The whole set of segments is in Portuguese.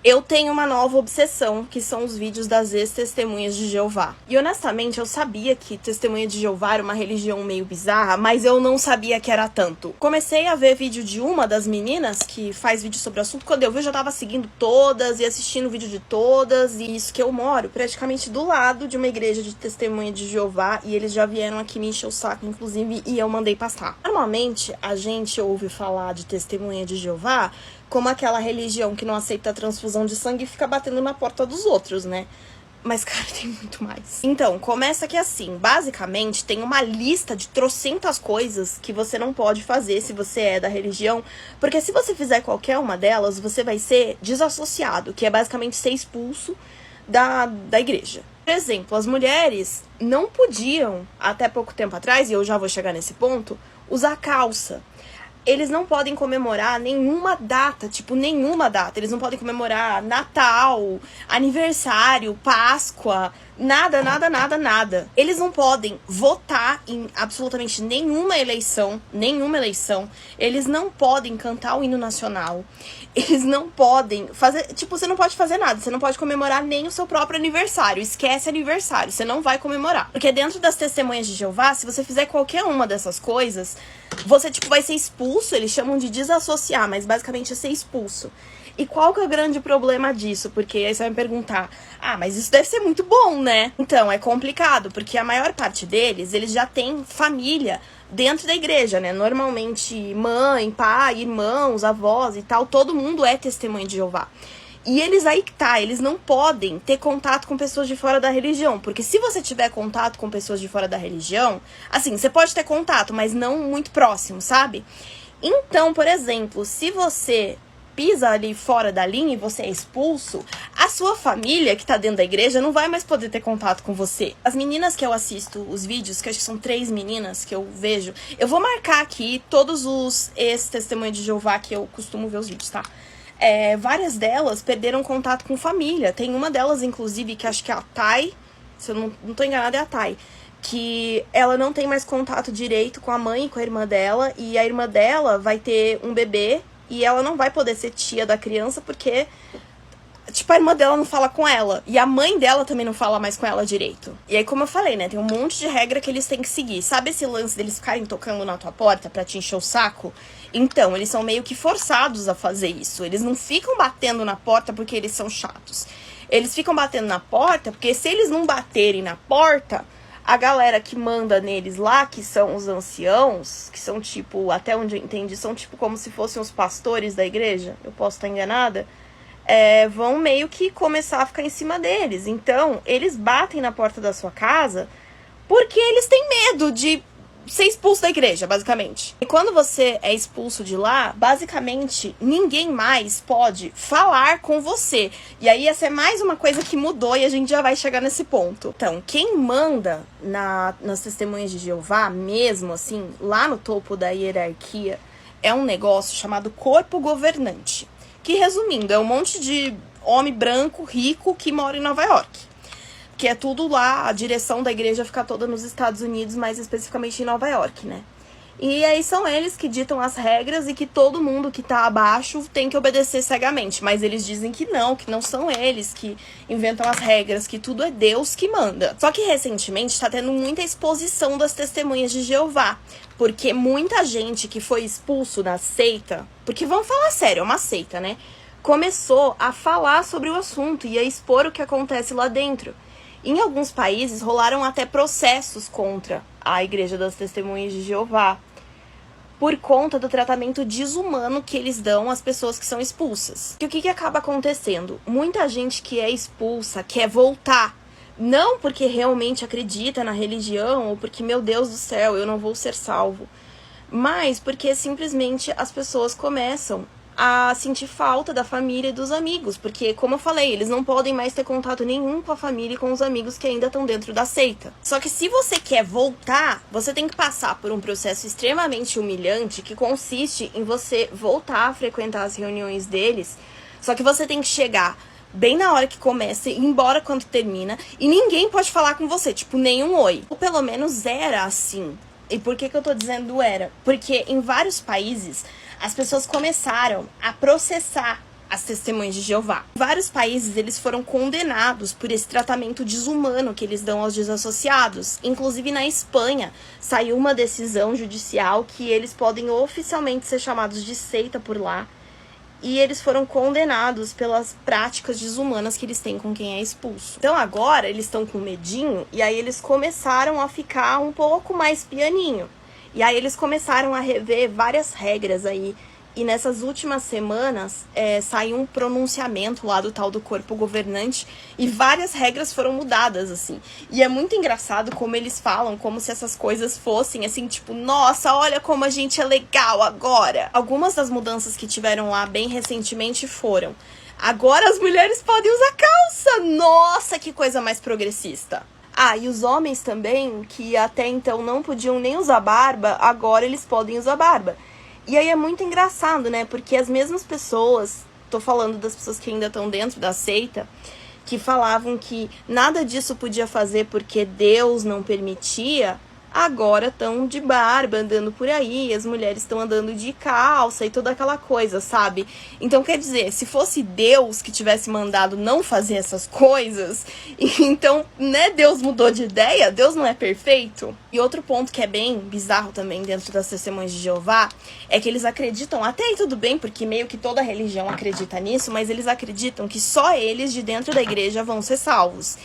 Eu tenho uma nova obsessão, que são os vídeos das ex-testemunhas de Jeová. E honestamente, eu sabia que testemunha de Jeová era uma religião meio bizarra, mas eu não sabia que era tanto. Comecei a ver vídeo de uma das meninas que faz vídeo sobre o assunto. Quando eu vi, eu já tava seguindo todas e assistindo vídeo de todas. E isso que eu moro praticamente do lado de uma igreja de testemunha de Jeová. E eles já vieram aqui me encher o saco, inclusive, e eu mandei passar. Normalmente, a gente ouve falar de testemunha de Jeová como aquela religião que não aceita a transfusão de sangue e fica batendo na porta dos outros, né? Mas, cara, tem muito mais. Então, começa que assim, basicamente, tem uma lista de trocentas coisas que você não pode fazer se você é da religião, porque se você fizer qualquer uma delas, você vai ser desassociado, que é basicamente ser expulso da igreja. Por exemplo, as mulheres não podiam, até pouco tempo atrás, e eu já vou chegar nesse ponto, usar calça. Eles não podem comemorar nenhuma data, tipo, nenhuma data. Eles não podem comemorar Natal, aniversário, Páscoa, nada, nada, nada, nada. Eles não podem votar em absolutamente nenhuma eleição, Eles não podem cantar o hino nacional. Eles não podem fazer, tipo, você não pode fazer nada. Você não pode comemorar nem o seu próprio aniversário. Esquece aniversário, você não vai comemorar. Porque dentro das testemunhas de Jeová, se você fizer qualquer uma dessas coisas, você, tipo, vai ser expulso. Eles chamam de desassociar, mas basicamente é ser expulso. E qual que é o grande problema disso? Porque aí você vai me perguntar, mas isso deve ser muito bom, né? Então, é complicado, porque a maior parte deles, eles já têm família dentro da igreja, né? Normalmente mãe, pai, irmãos, avós e tal, todo mundo é testemunha de Jeová. E eles não podem ter contato com pessoas de fora da religião, porque se você tiver contato com pessoas de fora da religião, assim, você pode ter contato, mas não muito próximo, sabe? Então, por exemplo, se você pisa ali fora da linha e você é expulso, a sua família que tá dentro da igreja não vai mais poder ter contato com você. As meninas que eu assisto os vídeos, que acho que são 3 meninas que eu vejo, eu vou marcar aqui todos os ex-testemunhos de Jeová que eu costumo ver os vídeos, tá? Várias delas perderam contato com família. Tem uma delas, inclusive, que acho que é a Thay, se eu não tô enganada, é a Thay, que ela não tem mais contato direito com a mãe e com a irmã dela, e a irmã dela vai ter um bebê, e ela não vai poder ser tia da criança porque, tipo, a irmã dela não fala com ela. E a mãe dela também não fala mais com ela direito. E aí, como eu falei, né, tem um monte de regra que eles têm que seguir. Sabe esse lance deles ficarem tocando na tua porta pra te encher o saco? Então, eles são meio que forçados a fazer isso. Eles não ficam batendo na porta porque eles são chatos. Eles ficam batendo na porta porque se eles não baterem na porta, a galera que manda neles lá, que são os anciãos, que são tipo, até onde eu entendi, são tipo como se fossem os pastores da igreja, eu posso estar enganada, vão meio que começar a ficar em cima deles. Então, eles batem na porta da sua casa porque eles têm medo de ser expulso da igreja, basicamente. E quando você é expulso de lá, basicamente, ninguém mais pode falar com você. E aí, essa é mais uma coisa que mudou e a gente já vai chegar nesse ponto. Então, quem manda nas testemunhas de Jeová, mesmo assim, lá no topo da hierarquia, é um negócio chamado corpo governante. Que, resumindo, é um monte de homem branco, rico, que mora em Nova York. Que é tudo lá, a direção da igreja fica toda nos Estados Unidos, mais especificamente em Nova York, né? E aí são eles que ditam as regras e que todo mundo que tá abaixo tem que obedecer cegamente. Mas eles dizem que não são eles que inventam as regras, que tudo é Deus que manda. Só que recentemente tá tendo muita exposição das testemunhas de Jeová. Porque muita gente que foi expulso da seita, porque vamos falar sério, é uma seita, né? Começou a falar sobre o assunto e a expor o que acontece lá dentro. Em alguns países, rolaram até processos contra a Igreja das Testemunhas de Jeová, por conta do tratamento desumano que eles dão às pessoas que são expulsas. E o que acaba acontecendo? Muita gente que é expulsa quer voltar, não porque realmente acredita na religião, ou porque, meu Deus do céu, eu não vou ser salvo, mas porque simplesmente as pessoas começam a sentir falta da família e dos amigos, porque, como eu falei, eles não podem mais ter contato nenhum com a família e com os amigos que ainda estão dentro da seita. Só que se você quer voltar, você tem que passar por um processo extremamente humilhante, que consiste em você voltar a frequentar as reuniões deles, só que você tem que chegar bem na hora que começa e ir embora quando termina, e ninguém pode falar com você, tipo, nenhum oi. Ou pelo menos era assim. E por que eu tô dizendo era? Porque em vários países as pessoas começaram a processar as testemunhas de Jeová. Vários países eles foram condenados por esse tratamento desumano que eles dão aos desassociados. Inclusive na Espanha saiu uma decisão judicial que eles podem oficialmente ser chamados de seita por lá. E eles foram condenados pelas práticas desumanas que eles têm com quem é expulso. Então agora eles estão com medinho e aí eles começaram a ficar um pouco mais pianinho. E aí eles começaram a rever várias regras aí. E nessas últimas semanas saiu um pronunciamento lá do tal do corpo governante e várias regras foram mudadas, assim. E é muito engraçado como eles falam, como se essas coisas fossem, assim, tipo, nossa, olha como a gente é legal agora. Algumas das mudanças que tiveram lá bem recentemente foram: agora as mulheres podem usar calça! Nossa, que coisa mais progressista! Ah, e os homens também, que até então não podiam nem usar barba, agora eles podem usar barba. E aí é muito engraçado, né? Porque as mesmas pessoas, tô falando das pessoas que ainda estão dentro da seita, que falavam que nada disso podia fazer porque Deus não permitia, agora estão de barba, andando por aí, as mulheres estão andando de calça e toda aquela coisa, sabe? Então, quer dizer, se fosse Deus que tivesse mandado não fazer essas coisas, então, né, Deus mudou de ideia? Deus não é perfeito? E outro ponto que é bem bizarro também dentro das testemunhas de Jeová é que eles acreditam, até aí tudo bem, porque meio que toda religião acredita nisso, mas eles acreditam que só eles de dentro da igreja vão ser salvos.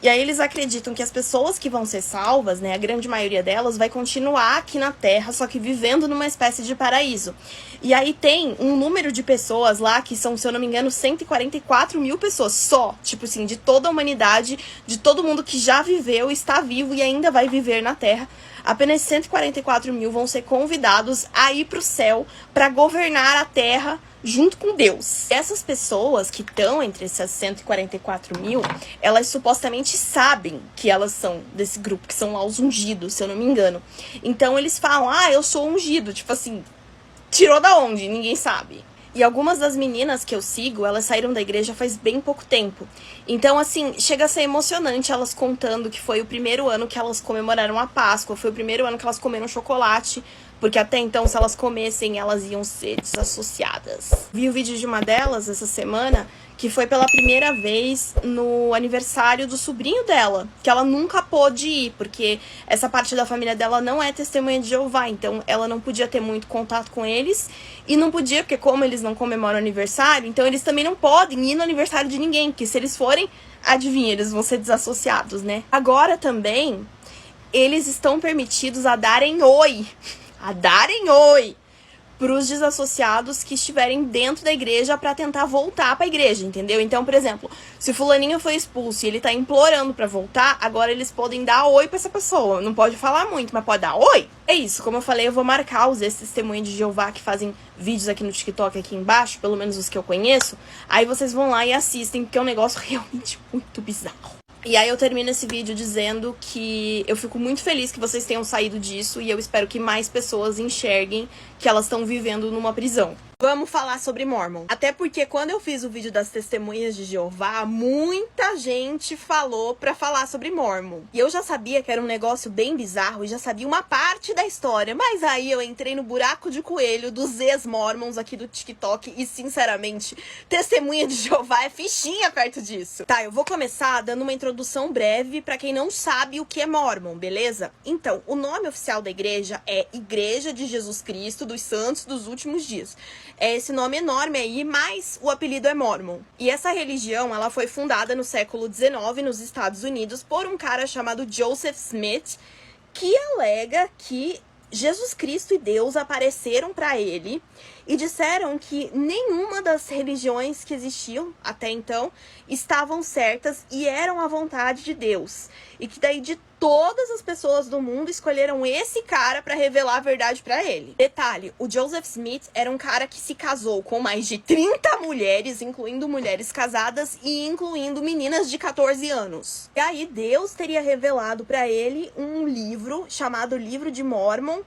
E aí eles acreditam que as pessoas que vão ser salvas, né, a grande maioria delas, vai continuar aqui na Terra, só que vivendo numa espécie de paraíso. E aí tem um número de pessoas lá, que são, se eu não me engano, 144 mil pessoas só. Tipo assim, de toda a humanidade, de todo mundo que já viveu, está vivo e ainda vai viver na Terra. Apenas 144 mil vão ser convidados a ir para o céu para governar a Terra junto com Deus. Essas pessoas que estão entre essas 144 mil, elas supostamente sabem que elas são desse grupo, que são lá os ungidos, se eu não me engano. Então eles falam, eu sou ungido. Tipo assim, tirou da onde? Ninguém sabe. E algumas das meninas que eu sigo, elas saíram da igreja faz bem pouco tempo. Então, assim, chega a ser emocionante elas contando que foi o primeiro ano que elas comemoraram a Páscoa, foi o primeiro ano que elas comeram chocolate, porque até então, se elas comessem, elas iam ser desassociadas. Vi o vídeo de uma delas essa semana, que foi pela primeira vez no aniversário do sobrinho dela, que ela nunca pôde ir, porque essa parte da família dela não é testemunha de Jeová, então ela não podia ter muito contato com eles, e não podia, porque como eles não comemoram aniversário, então eles também não podem ir no aniversário de ninguém, porque se eles forem, adivinha, eles vão ser desassociados, né? Agora também, eles estão permitidos a darem oi para os desassociados que estiverem dentro da igreja para tentar voltar para a igreja, entendeu? Então, por exemplo, se o fulaninho foi expulso e ele tá implorando para voltar, agora eles podem dar oi para essa pessoa. Não pode falar muito, mas pode dar oi. É isso, como eu falei, eu vou marcar os testemunhos de Jeová que fazem vídeos aqui no TikTok, aqui embaixo, pelo menos os que eu conheço. Aí vocês vão lá e assistem, porque é um negócio realmente muito bizarro. E aí eu termino esse vídeo dizendo que eu fico muito feliz que vocês tenham saído disso e eu espero que mais pessoas enxerguem que elas estão vivendo numa prisão. Vamos falar sobre Mormon. Até porque quando eu fiz o vídeo das testemunhas de Jeová, muita gente falou pra falar sobre Mormon. E eu já sabia que era um negócio bem bizarro e já sabia uma parte da história. Mas aí eu entrei no buraco de coelho dos ex-Mormons aqui do TikTok e, sinceramente, testemunha de Jeová é fichinha perto disso. Tá, eu vou começar dando uma introdução breve pra quem não sabe o que é Mormon, beleza? Então, o nome oficial da igreja é Igreja de Jesus Cristo dos Santos dos Últimos Dias. É esse nome enorme aí, mas o apelido é Mormon. E essa religião, ela foi fundada no século XIX nos Estados Unidos por um cara chamado Joseph Smith, que alega que Jesus Cristo e Deus apareceram para ele e disseram que nenhuma das religiões que existiam até então estavam certas e eram a vontade de Deus. E que daí de todas as pessoas do mundo escolheram esse cara para revelar a verdade para ele. Detalhe, o Joseph Smith era um cara que se casou com mais de 30 mulheres, incluindo mulheres casadas e incluindo meninas de 14 anos. E aí Deus teria revelado para ele um livro chamado Livro de Mormon.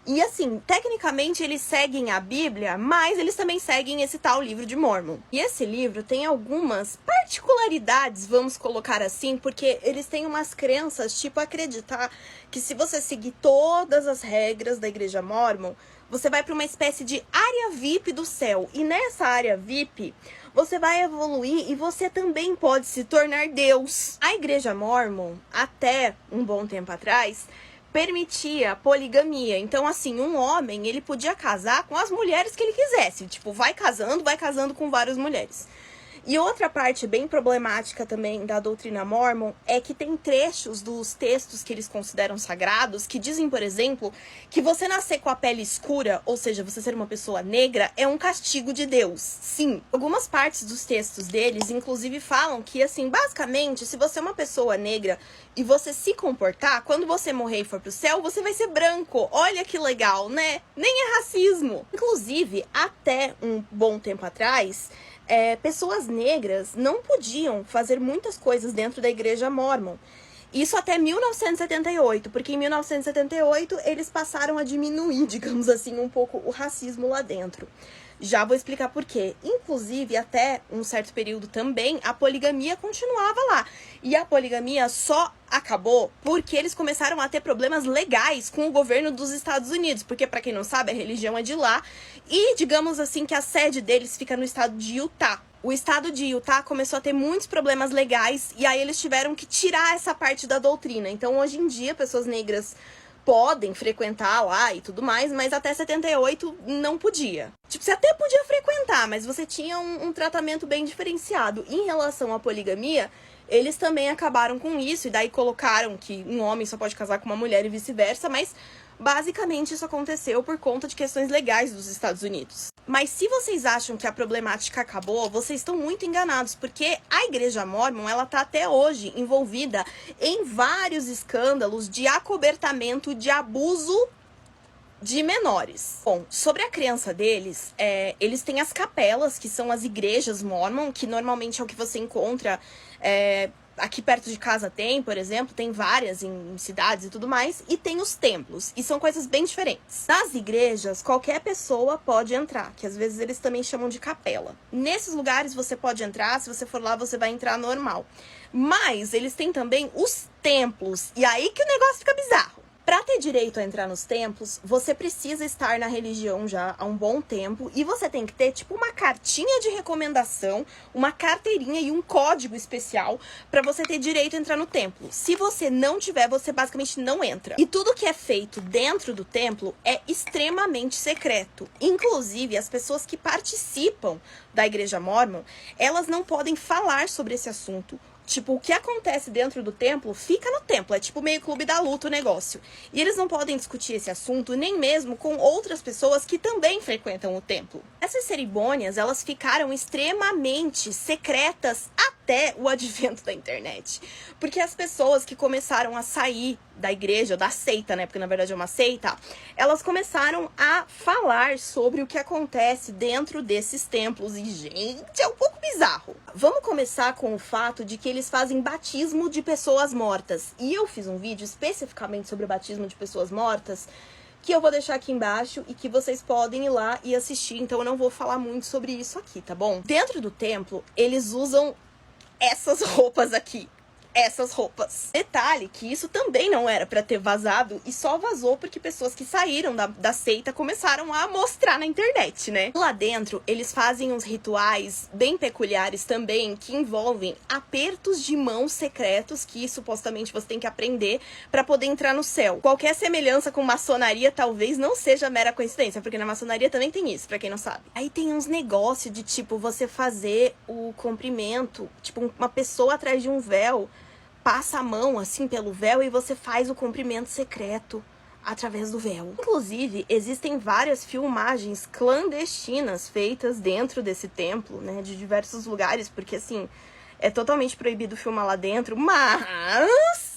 E assim, tecnicamente eles seguem a Bíblia, mas eles também seguem esse tal Livro de Mormon. E esse livro tem algumas particularidades, vamos colocar assim, porque eles têm umas crenças, tipo acreditar que se você seguir todas as regras da Igreja Mormon, você vai para uma espécie de área VIP do céu. E nessa área VIP, você vai evoluir e você também pode se tornar Deus. A Igreja Mórmon, até um bom tempo atrás, permitia poligamia. Então, assim, um homem, ele podia casar com as mulheres que ele quisesse. Tipo, vai casando com várias mulheres. E outra parte bem problemática também da doutrina Mórmon é que tem trechos dos textos que eles consideram sagrados que dizem, por exemplo, que você nascer com a pele escura, ou seja, você ser uma pessoa negra, é um castigo de Deus. Sim, algumas partes dos textos deles, inclusive, falam que, assim, basicamente, se você é uma pessoa negra e você se comportar, quando você morrer e for pro céu, você vai ser branco. Olha que legal, né? Nem é racismo. Inclusive, até um bom tempo atrás, pessoas negras não podiam fazer muitas coisas dentro da Igreja Mórmon. Isso até 1978, porque em 1978 eles passaram a diminuir, digamos assim, um pouco o racismo lá dentro. Já vou explicar por quê. Inclusive, até um certo período também, a poligamia continuava lá. E a poligamia só acabou porque eles começaram a ter problemas legais com o governo dos Estados Unidos. Porque, para quem não sabe, a religião é de lá. E, digamos assim, que a sede deles fica no estado de Utah. O estado de Utah começou a ter muitos problemas legais e aí eles tiveram que tirar essa parte da doutrina. Então, hoje em dia, pessoas negras podem frequentar lá e tudo mais, mas até 78 não podia. Tipo, você até podia frequentar, mas você tinha um tratamento bem diferenciado. Em relação à poligamia, eles também acabaram com isso, e daí colocaram que um homem só pode casar com uma mulher e vice-versa, mas basicamente isso aconteceu por conta de questões legais dos Estados Unidos. Mas se vocês acham que a problemática acabou, vocês estão muito enganados, porque a Igreja Mórmon, ela tá até hoje envolvida em vários escândalos de acobertamento de abuso de menores. Bom, sobre a crença deles, eles têm as capelas, que são as igrejas Mórmon, que normalmente é o que você encontra aqui perto de casa tem, por exemplo, tem várias em cidades e tudo mais, e tem os templos, e são coisas bem diferentes. Nas igrejas, qualquer pessoa pode entrar, que às vezes eles também chamam de capela. Nesses lugares você pode entrar, se você for lá você vai entrar normal. Mas eles têm também os templos, e aí que o negócio fica bizarro. Para ter direito a entrar nos templos, você precisa estar na religião já há um bom tempo e você tem que ter tipo uma cartinha de recomendação, uma carteirinha e um código especial para você ter direito a entrar no templo. Se você não tiver, você basicamente não entra. E tudo que é feito dentro do templo é extremamente secreto. Inclusive, as pessoas que participam da Igreja Mórmon, elas não podem falar sobre esse assunto. Tipo, o que acontece dentro do templo, fica no templo. É tipo meio clube da luta o negócio. E eles não podem discutir esse assunto nem mesmo com outras pessoas que também frequentam o templo. Essas cerimônias, elas ficaram extremamente secretas até o advento da internet. Porque as pessoas que começaram a sair da igreja, da seita, né? Porque na verdade é uma seita. Elas começaram a falar sobre o que acontece dentro desses templos. E, gente, é um pouco bizarro. Vamos começar com o fato de que eles fazem batismo de pessoas mortas. E eu fiz um vídeo especificamente sobre o batismo de pessoas mortas, que eu vou deixar aqui embaixo e que vocês podem ir lá e assistir. Então eu não vou falar muito sobre isso aqui, tá bom? Dentro do templo, eles usam essas roupas aqui. Essas roupas. Detalhe que isso também não era pra ter vazado e só vazou porque pessoas que saíram da seita começaram a mostrar na internet, né? Lá dentro, eles fazem uns rituais bem peculiares também que envolvem apertos de mão secretos que supostamente você tem que aprender pra poder entrar no céu. Qualquer semelhança com maçonaria talvez não seja mera coincidência, porque na maçonaria também tem isso, pra quem não sabe. Aí tem uns negócios de tipo você fazer o comprimento, tipo uma pessoa atrás de um véu passa a mão assim pelo véu e você faz o comprimento secreto através do véu. Inclusive, existem várias filmagens clandestinas feitas dentro desse templo, né, de diversos lugares, porque assim, é totalmente proibido filmar lá dentro, mas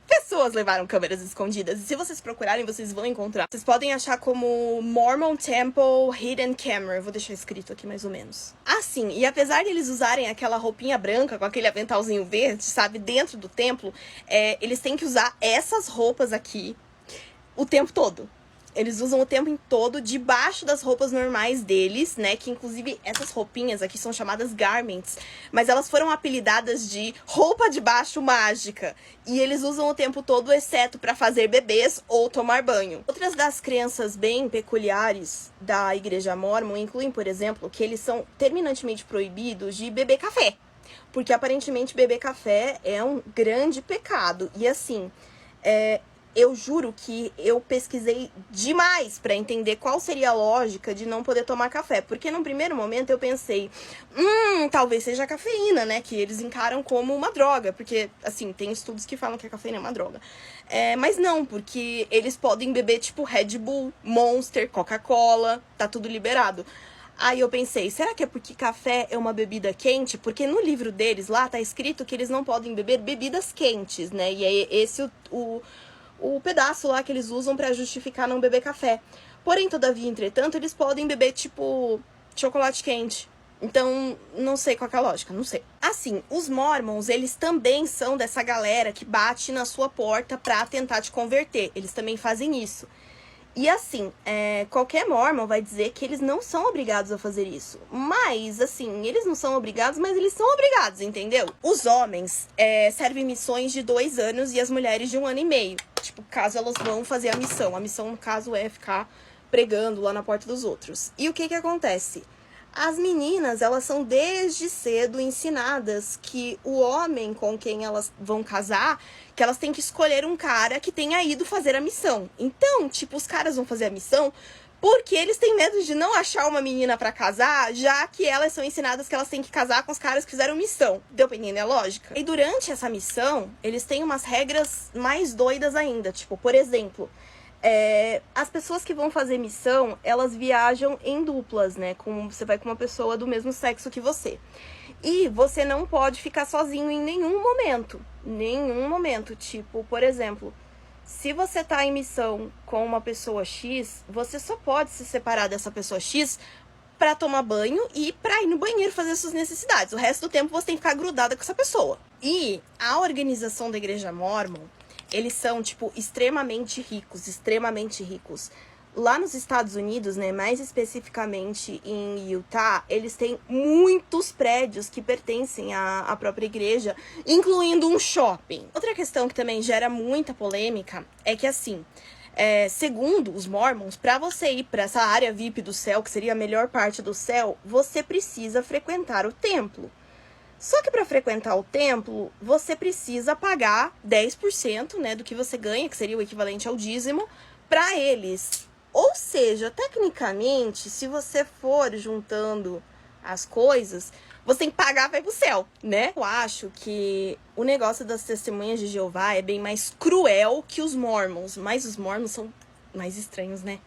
pessoas levaram câmeras escondidas. E se vocês procurarem, vocês vão encontrar. Vocês podem achar como Mormon Temple Hidden Camera. Eu vou deixar escrito aqui mais ou menos. Assim, e apesar de eles usarem aquela roupinha branca com aquele aventalzinho verde, sabe, dentro do templo, eles têm que usar essas roupas aqui o tempo todo. Eles usam o tempo todo debaixo das roupas normais deles, né? Que inclusive essas roupinhas aqui são chamadas garments, mas elas foram apelidadas de roupa de baixo mágica. E eles usam o tempo todo, exceto para fazer bebês ou tomar banho. Outras das crenças bem peculiares da Igreja Mórmon incluem, por exemplo, que eles são terminantemente proibidos de beber café. Porque aparentemente beber café é um grande pecado. E assim, eu juro que eu pesquisei demais para entender qual seria a lógica de não poder tomar café. Porque num primeiro momento eu pensei, talvez seja a cafeína, né? Que eles encaram como uma droga. Porque, assim, tem estudos que falam que a cafeína é uma droga. Mas não, porque eles podem beber tipo Red Bull, Monster, Coca-Cola, tá tudo liberado. Aí eu pensei, será que é porque café é uma bebida quente? Porque no livro deles lá tá escrito que eles não podem beber bebidas quentes, né? E é esse o pedaço lá que eles usam pra justificar não beber café. Porém, todavia, entretanto, eles podem beber, tipo, chocolate quente. Então, não sei qual que é a lógica, não sei. Assim, os Mormons, eles também são dessa galera que bate na sua porta pra tentar te converter. Eles também fazem isso. E assim, qualquer Mormon vai dizer que eles não são obrigados a fazer isso. Mas, assim, eles não são obrigados, mas eles são obrigados, entendeu? Os homens servem missões de 2 anos e as mulheres de 1 ano e meio. Tipo, caso elas vão fazer a missão. A missão, no caso, é ficar pregando lá na porta dos outros. E o que acontece? As meninas, elas são desde cedo ensinadas que o homem com quem elas vão casar, que elas têm que escolher um cara que tenha ido fazer a missão. Então, tipo, os caras vão fazer a missão porque eles têm medo de não achar uma menina pra casar, já que elas são ensinadas que elas têm que casar com os caras que fizeram missão. Deu pra entender a lógica? E durante essa missão, eles têm umas regras mais doidas ainda. Tipo, por exemplo, as pessoas que vão fazer missão, elas viajam em duplas, né? Você vai com uma pessoa do mesmo sexo que você. E você não pode ficar sozinho em nenhum momento. Nenhum momento. Tipo, por exemplo, se você tá em missão com uma pessoa X, você só pode se separar dessa pessoa X pra tomar banho e pra ir no banheiro fazer suas necessidades. O resto do tempo você tem que ficar grudada com essa pessoa. E a organização da Igreja Mórmon, eles são, tipo, extremamente ricos, extremamente ricos. Lá nos Estados Unidos, né, mais especificamente em Utah, eles têm muitos prédios que pertencem à própria igreja, incluindo um shopping. Outra questão que também gera muita polêmica é que, assim, segundo os Mormons, para você ir para essa área VIP do céu, que seria a melhor parte do céu, você precisa frequentar o templo. Só que para frequentar o templo, você precisa pagar 10%, né, do que você ganha, que seria o equivalente ao dízimo, para eles. Ou seja, tecnicamente, se você for juntando as coisas, você tem que pagar para ir pro céu, né? Eu acho que o negócio das testemunhas de Jeová é bem mais cruel que os Mormons, mas os Mormons são mais estranhos, né?